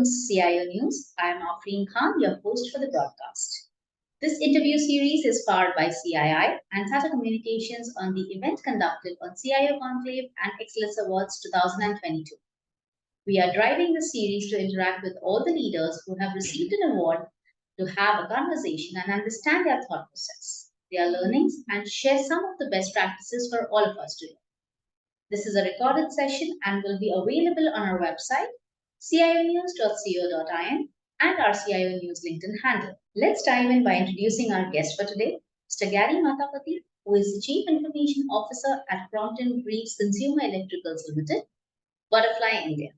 CIO News. I am Afreen Khan, your host for the broadcast. This interview series is powered by CII and Tata Communications on the event conducted on CIO Conclave and Excellence Awards 2022. We are driving the series to interact with all the leaders who have received an award to have a conversation and understand their thought process, their learnings, and share some of the best practices for all of us to learn. This is a recorded session and will be available on our website, cionews.co.in, and our CIO News LinkedIn handle. Let's dive in by introducing our guest for today, Mr. Gary Mathapati, who is the Chief Information Officer at Crompton Greaves Consumer Electricals Limited, ButterFly India.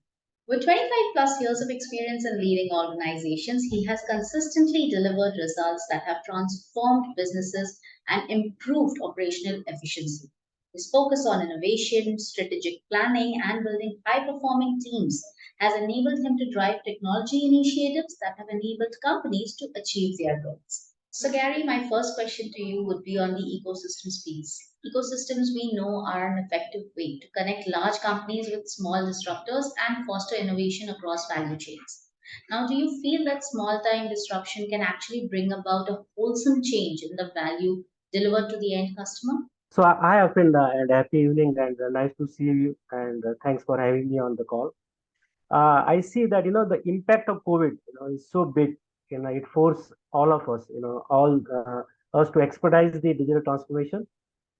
With 25 plus years of experience in leading organizations, he has consistently delivered results that have transformed businesses and improved operational efficiency. His focus on innovation, strategic planning, and building high performing teams has enabled him to drive technology initiatives that have enabled companies to achieve their goals. So, Gary, my first question to you would be on the ecosystems piece. Ecosystems we know are an effective way to connect large companies with small disruptors and foster innovation across value chains. Now, do you feel that small time disruption can actually bring about a wholesome change in the value delivered to the end customer? So I have been and happy evening and nice to see you and thanks for having me on the call. I see that the impact of COVID is so big. It forced all of us, all us to expedite the digital transformation.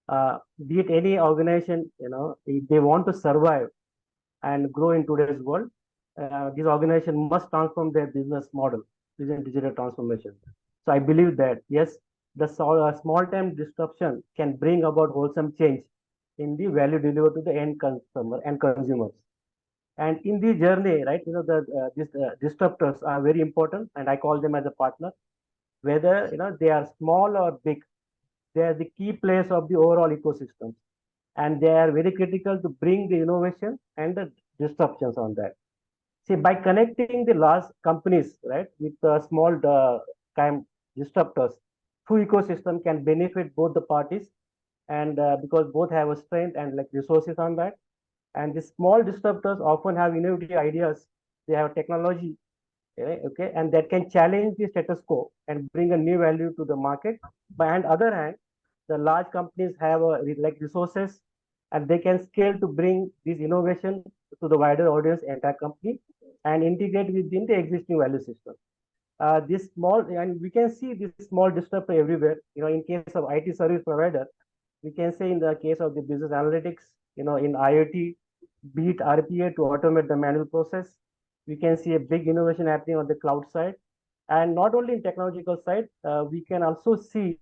Be it any organization, if they want to survive and grow in today's world, this organization must transform their business model using digital transformation. So I believe that yes, the small time disruption can bring about wholesome change in the value delivered to the end customer and consumers. And in the journey, right, these disruptors are very important, and I call them as a partner. Whether they are small or big, they are the key players of the overall ecosystem, and they are very critical to bring the innovation and the disruptions on that. See, by connecting the large companies, right, with small time disruptors, through ecosystem can benefit both the parties, and because both have a strength and like resources on that. And the small disruptors often have innovative ideas. They have technology, okay, and that can challenge the status quo and bring a new value to the market. But on the other hand, the large companies have like resources, and they can scale to bring this innovation to the wider audience, entire company, and integrate within the existing value system. This small, and we can see this small disruptor everywhere. In case of IT service provider, we can say in the case of the business analytics, in IoT, be it RPA to automate the manual process. We can see a big innovation happening on the cloud side. And not only in technological side, we can also see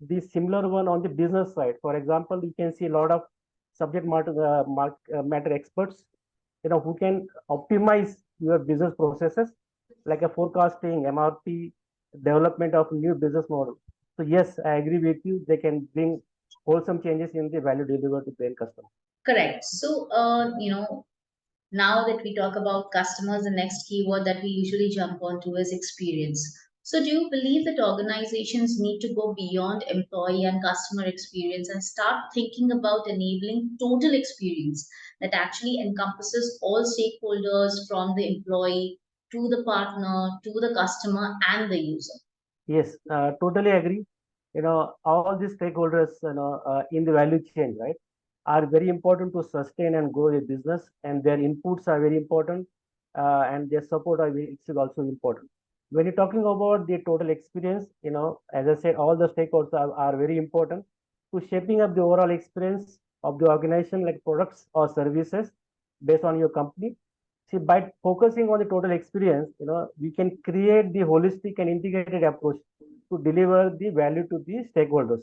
the similar one on the business side. For example, we can see a lot of subject matter experts, who can optimize your business processes, like a forecasting, MRP, development of new business model. So yes, I agree with you. They can bring wholesome changes in the value delivered to the end customer. Correct. So, now that we talk about customers, the next keyword that we usually jump onto is experience. So, do you believe that organizations need to go beyond employee and customer experience and start thinking about enabling total experience that actually encompasses all stakeholders from the employee to the partner to the customer and the user? Yes, totally agree. All these stakeholders, in the value chain, right, are very important to sustain and grow a business, and their inputs are very important, and their support is also important. When you're talking about the total experience, as I said, all the stakeholders are very important to shaping up the overall experience of the organization, like products or services based on your company. See, by focusing on the total experience, we can create the holistic and integrated approach to deliver the value to the stakeholders.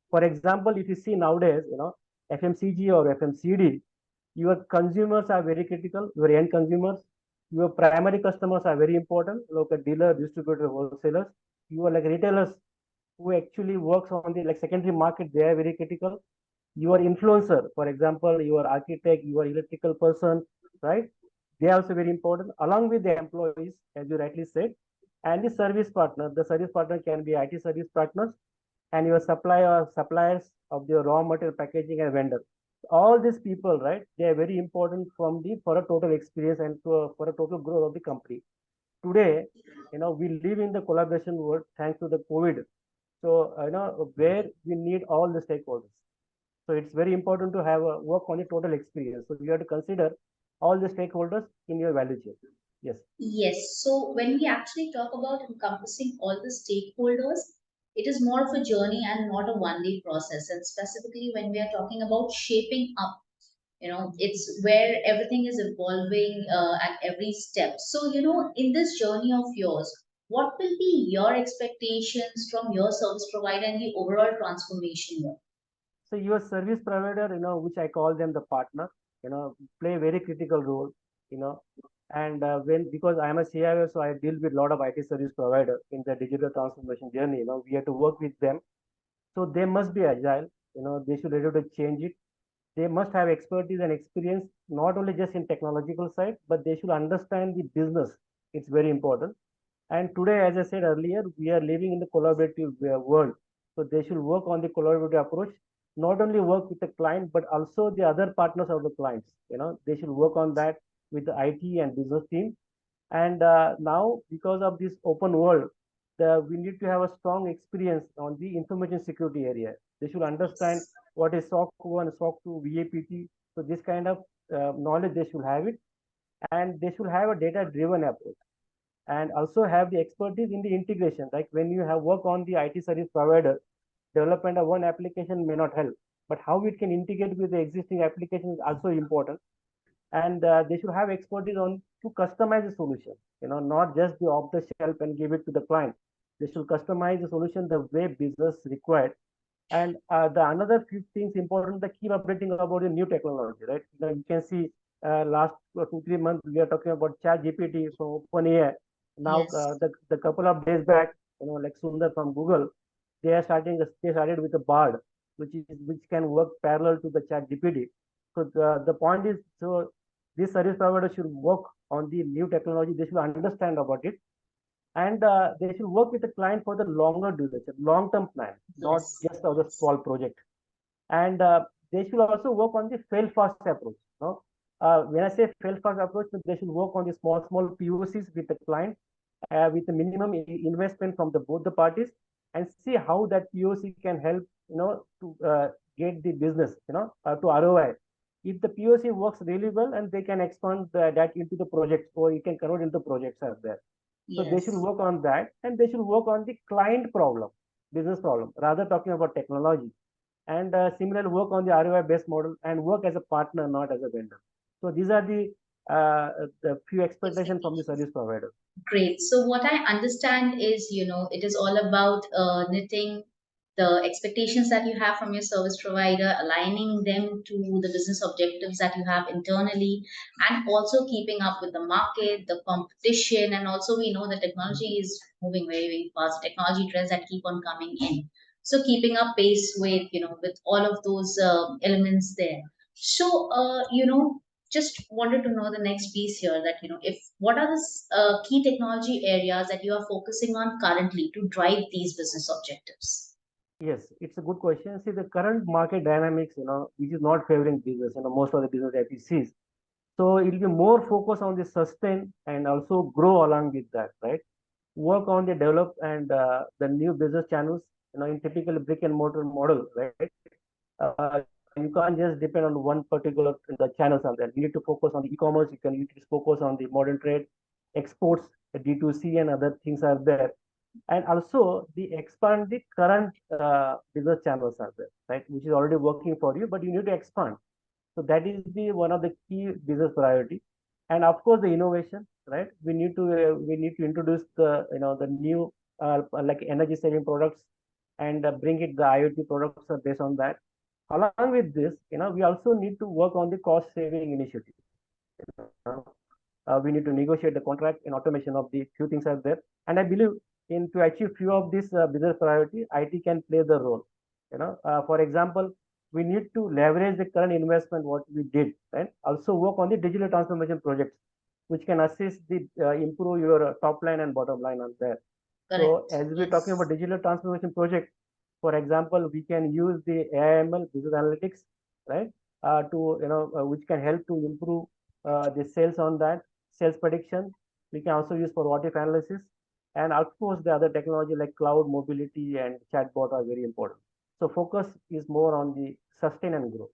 For example, if you see nowadays, FMCG or FMCD, your consumers are very critical, your end consumers, your primary customers are very important, like a dealer, distributor, wholesalers, you are like retailers who actually works on the like secondary market, they are very critical. Your influencer, for example, your architect, your electrical person, right? They are also very important, along with the employees, as you rightly said, and the service partner. The service partner can be IT service partners and your suppliers of the raw material packaging and vendor. All these people, right? They are very important for a total experience and for a total growth of the company. today, we live in the collaboration world thanks to the COVID. So, where we need all the stakeholders. So it's very important to have a work on the total experience. So you have to consider all the stakeholders in your value chain. Yes. Yes. So when we actually talk about encompassing all the stakeholders, it is more of a journey and not a one-day process. And specifically when we are talking about shaping up, it's where everything is evolving at every step. So, in this journey of yours, what will be your expectations from your service provider and the overall transformation here? So your service provider, which I call them the partner, play a very critical role, you know, and when because I am a CIO, so I deal with a lot of IT service provider in the digital transformation journey. We have to work with them. So they must be agile. They should be able to change it. They must have expertise and experience, not only just in technological side, but they should understand the business. It's very important. And today, as I said earlier, we are living in the collaborative world. So they should work on the collaborative approach, not only work with the client, but also the other partners of the clients. They should work on that with the IT and business team. And now, because of this open world, we need to have a strong experience on the information security area. They should understand Yes. what is SOC 1, SOC 2, VAPT. So this kind of knowledge they should have it, and they should have a data-driven approach and also have the expertise in the integration. Like when you have work on the IT service provider, development of one application may not help, but how it can integrate with the existing application is also important. And they should have expertise on to customize the solution, not just the off the shelf and give it to the client. They should customize the solution the way business required. And the another few things important, the keep updating about the new technology, right? You can see last 2 3 months we are talking about Chat GPT from OpenAI. Now Yes. the couple of days back, like Sundar from Google, they started with a Bard, which can work parallel to the Chat GPT. So the point is, so this service provider should work on the new technology. They should understand about it, and they should work with the client for the longer duration, long-term plan, not Yes. just on the small project. And they should also work on the fail-fast approach. When I say fail-fast approach, they should work on the small POCs with the client, with the minimum investment from the both the parties, and see how that POC can help, to get the business, to ROI. If the POC works really well, and they can expand that into the projects, or you can convert into projects as there. So they should Yes. work on that, and they should work on the client problem, business problem, rather talking about technology. And similarly, work on the ROI based model and work as a partner, not as a vendor. So these are the few expectations from the service provider. Great. So what I understand is, it is all about knitting the expectations that you have from your service provider, aligning them to the business objectives that you have internally, and also keeping up with the market, the competition, and also we know the technology is moving very, very fast. Technology trends that keep on coming in. So keeping up pace with, with all of those elements there. So, just wanted to know the next piece here that if what are the key technology areas that you are focusing on currently to drive these business objectives? Yes, it's a good question. See, the current market dynamics, which is not favoring business, most of the business APCs. So it will be more focused on the sustain and also grow along with that, right? Work on the develop and the new business channels, in typical brick and mortar model, right? You can't just depend on one particular the channels on that. You need to focus on the e-commerce. You need to focus on the modern trade, exports, the D2C and other things are there. And also the expand the current business channels are there, right? Which is already working for you, but you need to expand. So that is the one of the key business priority. And of course the innovation, right? We need to introduce the new like energy saving products, and bring it the IoT products are based on that. Along with this, we also need to work on the cost saving initiative. We need to negotiate the contract and automation of the few things are there. And I believe in to achieve few of these business priority, IT can play the role. For example, we need to leverage the current investment what we did, and also work on the digital transformation projects, which can assist the improve your top line and bottom line on there. So Correct. as we're talking about Yes. digital transformation project, for example, we can use the AIML business analytics, right? To which can help to improve the sales on that, sales prediction, We can also use for what if analysis. And of course, the other technology like cloud mobility and chatbot are very important. So focus is more on the sustain and grow.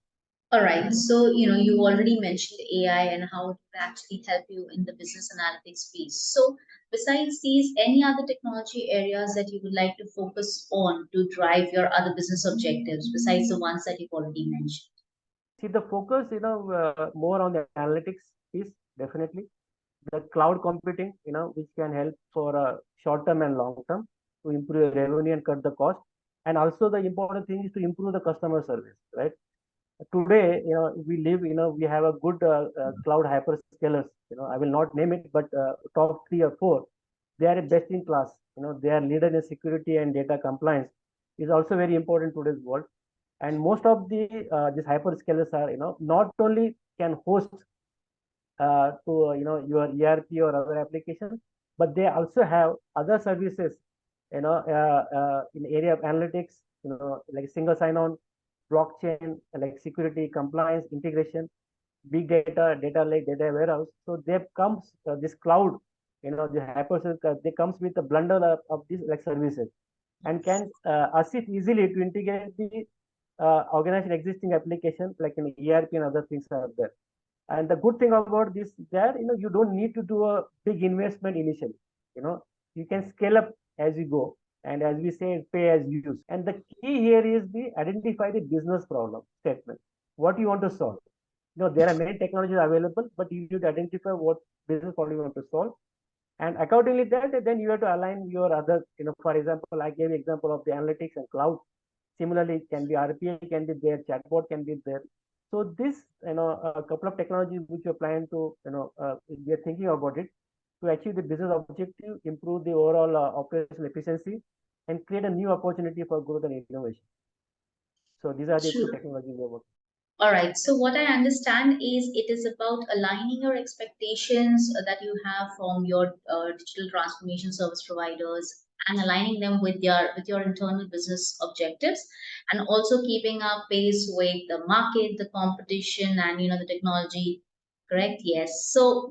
All right. So, you already mentioned AI and how it will actually help you in the business analytics piece. So, besides these, any other technology areas that you would like to focus on to drive your other business objectives besides the ones that you've already mentioned? See the focus, more on the analytics is definitely the cloud computing, which can help for short term and long term to improve revenue and cut the cost. And also the important thing is to improve the customer service, right? Today, we live, we have a good cloud hyperscalers. I will not name it, but top three or four, they are a best in class. They are leader in security and data compliance is also very important in today's world. And most of the these hyperscalers are, not only can host to your ERP or other applications, but they also have other services, in area of analytics, like single sign-on, blockchain, like security, compliance, integration, big data, data lake, data warehouse. So there comes this cloud, the hyperscale, they comes with a bundle of these like services and can assist easily to integrate the organized existing application like an ERP and other things are there. And the good thing about this that you don't need to do a big investment initially. You know, you can scale up as you go, and as we say, pay as you use. And the key here is the identify the business problem statement. What you want to solve. There are many technologies available, but you need to identify what business problem you want to solve. And accordingly that, then you have to align your other, for example, I gave example of the analytics and cloud. Similarly, it can be RPA, can be there, chatbot can be there. So this, a couple of technologies which you're planning to, we are thinking about it to achieve the business objective, improve the overall operational efficiency, and create a new opportunity for growth and innovation. So these are the two True. technologies we are working. All right. So what I understand is it is about aligning your expectations that you have from your digital transformation service providers and aligning them with your internal business objectives, and also keeping up pace with the market, the competition, and the technology. Correct. Yes. So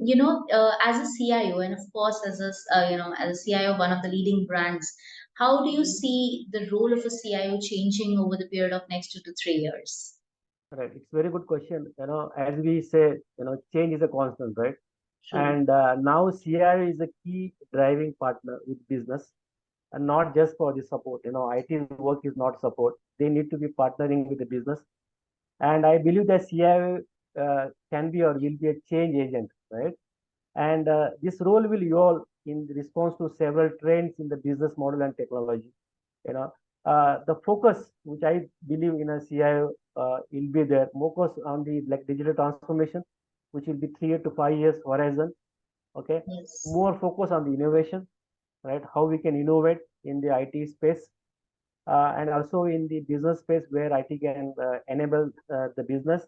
as a CIO, and of course as a CIO of one of the leading brands, how do you see the role of a CIO changing over the period of next 2 to 3 years? Right. It's a very good question. As we say, change is a constant, right? True. And now CIO is a key driving partner with business, and not just for the support. IT work is not support. They need to be partnering with the business. And I believe that CIO can be or will be a change agent, right? And this role will evolve in response to several trends in the business model and technology. You know, the focus, which I believe in a CIO, will be there. Focus on the like digital transformation, which will be 3 to 5 years horizon. Okay, Yes. more focus on the innovation, right? How we can innovate in the IT space, and also in the business space where IT can enable the business.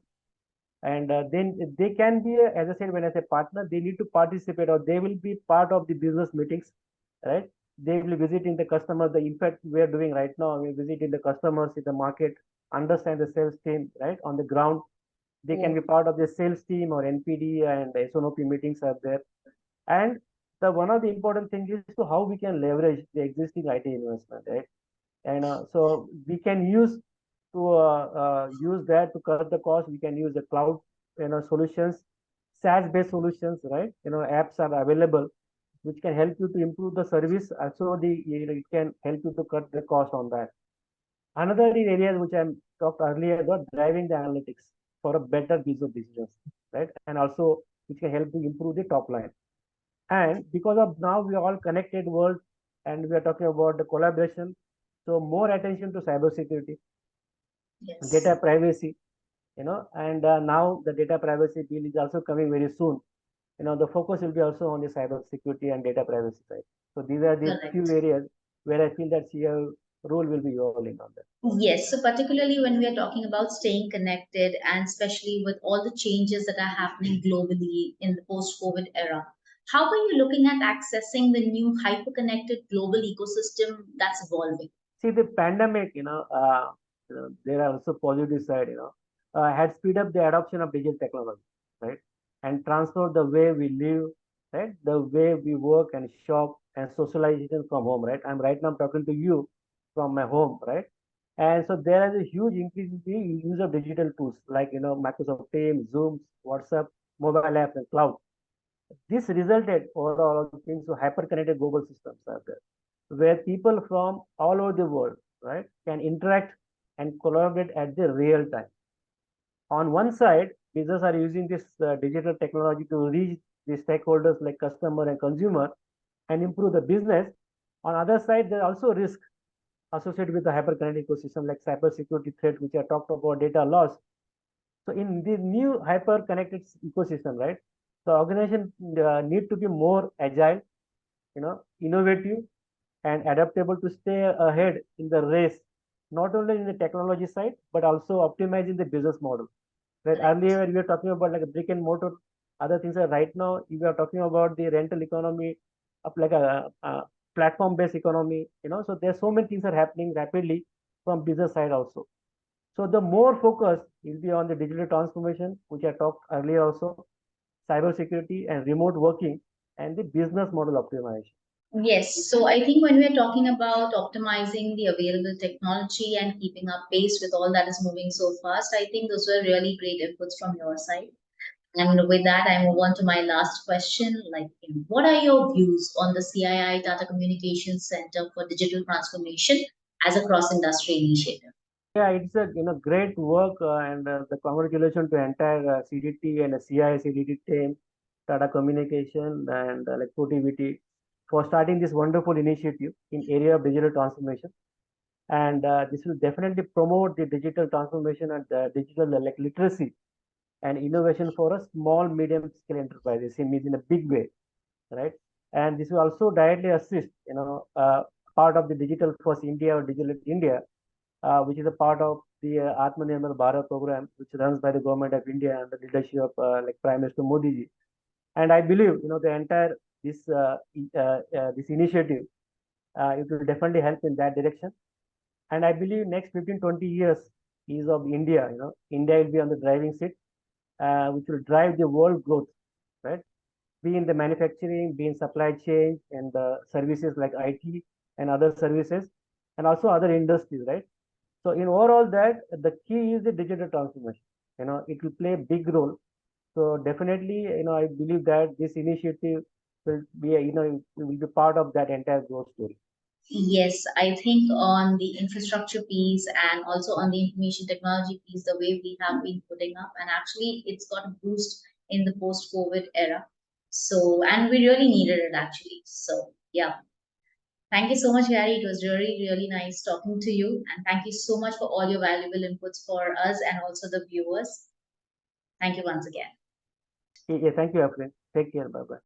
And then they can be, as I said, when I say partner, they need to participate or they will be part of the business meetings, right? They will be visiting the customer. The impact we are doing right now, we're visiting the customers in the market, understand the sales team, right? On the ground, they Yeah. can be part of the sales team or NPD and SNOP meetings are there. And the one of the important things is to how we can leverage the existing IT investment, right? And so we can use that to cut the cost. We can use the cloud, solutions, SaaS-based solutions, right? Apps are available which can help you to improve the service. Also, it can help you to cut the cost on that. Another areas which I talked earlier about driving the analytics for a better business decisions, right? And also which can help to improve the top line. And because of now we are all connected world and we are talking about the collaboration, so more attention to cybersecurity, Yes. data privacy, and now the data privacy bill is also coming very soon. The focus will be also on the cybersecurity and data privacy side. So these are the few Correct. areas where I feel that CIO role will be evolving on that. Yes, so particularly when we are talking about staying connected and especially with all the changes that are happening globally in the post-COVID era, how are you looking at accessing the new hyper-connected global ecosystem that's evolving? See the pandemic, there are also positive side, had speed up the adoption of digital technology, right? And transform the way we live, right? The way we work and shop and socialization from home, right? I'm right now talking to you from my home, right? And so there is a huge increase in the use of digital tools like Microsoft Teams, Zoom, WhatsApp, mobile apps, and cloud. This resulted overall into hyper-connected global systems out there, where people from all over the world, right, can interact and collaborate at the real time. On one side, businesses are using this digital technology to reach the stakeholders like customer and consumer and improve the business. On other side, there are also risks associated with the hyper-connected ecosystem like cybersecurity threat, which I talked about, data loss. So in the new hyper-connected ecosystem, right, the organization need to be more agile, innovative and adaptable to stay ahead in the race, not only in the technology side, but also optimizing the business model. Right? Right. Earlier, we were talking about like a brick and mortar, other things. Are right now, we are talking about the rental economy of like a platform-based economy. So there's so many things are happening rapidly from business side also. So the more focus will be on the digital transformation, which I talked earlier also, cybersecurity and remote working, and the business model optimization. Yes, so I think when we're talking about optimizing the available technology and keeping up pace with all that is moving so fast, I think those were really great inputs from your side. And with that, I move on to my last question. Like, what are your views on the CII Tata Communications Center for Digital Transformation as a cross-industry initiative? Yeah, it's a great work and the congratulations to entire CDT and CI CDT team, Tata Communication and like ProTVT for starting this wonderful initiative in area of digital transformation. And this will definitely promote the digital transformation and digital like literacy and innovation for a small medium scale enterprises in a big way, right? And this will also directly assist, part of the digital first India or digital India, which is a part of the Atmanirbhar Bharat program, which runs by the government of India under the leadership of like Prime Minister Modi ji. And I believe, the entire this initiative, it will definitely help in that direction. And I believe next 15-20 years is of India. India will be on the driving seat, which will drive the world growth, right? Be in the manufacturing, be in supply chain and services like IT and other services, and also other industries, right? So in overall that, the key is the digital transformation. It will play a big role. So definitely, I believe that this initiative will be, will be part of that entire growth story. Yes, I think on the infrastructure piece and also on the information technology piece, the way we have been putting up, and actually it's got a boost in the post-COVID era. So, and we really needed it actually. So, yeah. Thank you so much, Gary. It was really, really nice talking to you. And thank you so much for all your valuable inputs for us and also the viewers. Thank you once again. Yeah, thank you, Afreen. Take care. Bye bye.